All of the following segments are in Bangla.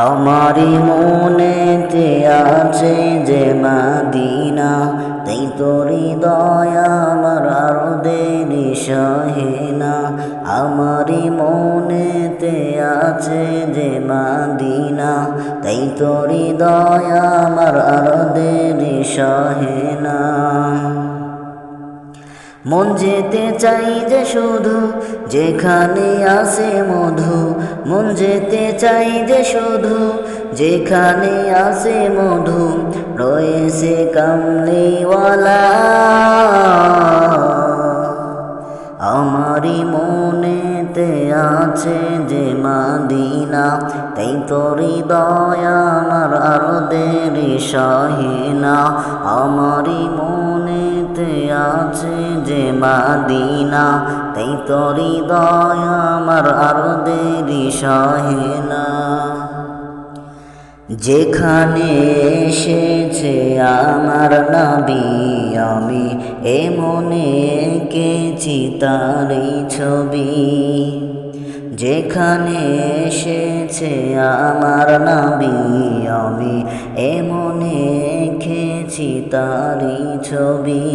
আমারি মনেতে আছে যে মদিনা, তাই তোরি দয়া আমার আর দেরি সহে না। আমারি মনেতে আছে যে মদিনা, তাই তোরি দয়া আমার আর দেরি সহে না। মন যেতে চাই যে শুধু যেখানে আসে মধু, মন যেতে চাই যে শুধু যেখানে আসে মধু, রয়েছে কামলিওয়ালা। আমারি মনেতে আছে যে মদিনা, তাই তোরি দয়া আমার আর দেরি সহে না। আমারি মনেতে আছে যে মদিনা, তাই তোরি দয়া আমার আর দেরি সহে না। যেখানে এসেছে আমার নবী, আমি মনে এঁকেছি তারই ছবি। যেখানে এসেছে আমার নবী, আমি মনে এঁকেছি তারই ছবি।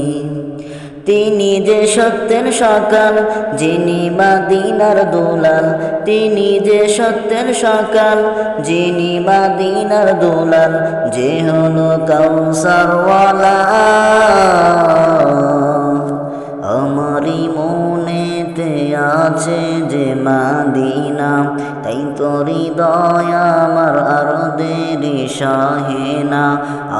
তিনি যে সত্যের সকাল, যিনি মদিনার দুলাল। তিনি যে সত্যের সকাল, যিনি মদিনার দুলাল। যে হলো কাউসারওয়ালা। আমারি মনেতে আছে যে মদিনা, তাই তোরি দয়া আমার আর দেরি সহে না।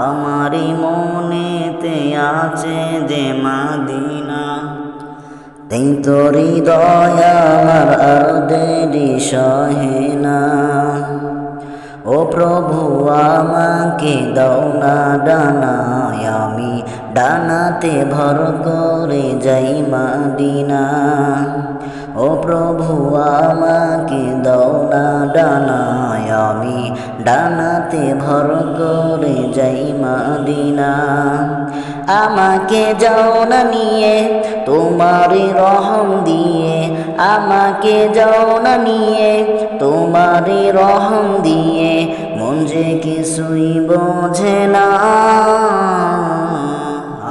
আমারি মনেতে আছে যে মদিনা, তাই তোরি দয়া আমার আর দেরি সহে না। ও প্রভু আমাকে দাও না ডানায়, আমি ডানাতে ভর করে যাই মদিনা। ও প্রভু আমাকে দাও না ডানায়, আমি ডানাতে ভর করে যাই মদিনা। আমাকে যাও না নিয়ে তোমারি রহম দিয়ে, আমাকে যাও না নিয়ে তোমারি রহম দিয়ে। মন যে কিছুই বোঝে না,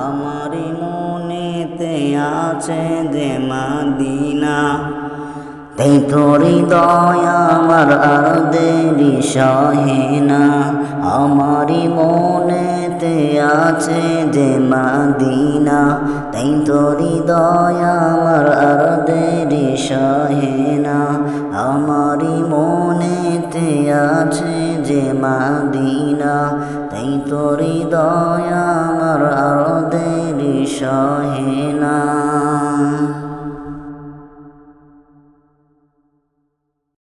আমারি মনেতে আছে যে মদিনা, তাই তোরি দয়া আমার আর দেরি সহে না। আমারি মনেতে আছে যে মদিনা, তাই তোরি দয়া আমার আর দেরি সহে না। আমারি মনেতে আছে যে মদিনা, তাই তোরি দয়া আমার আর দেরি সহে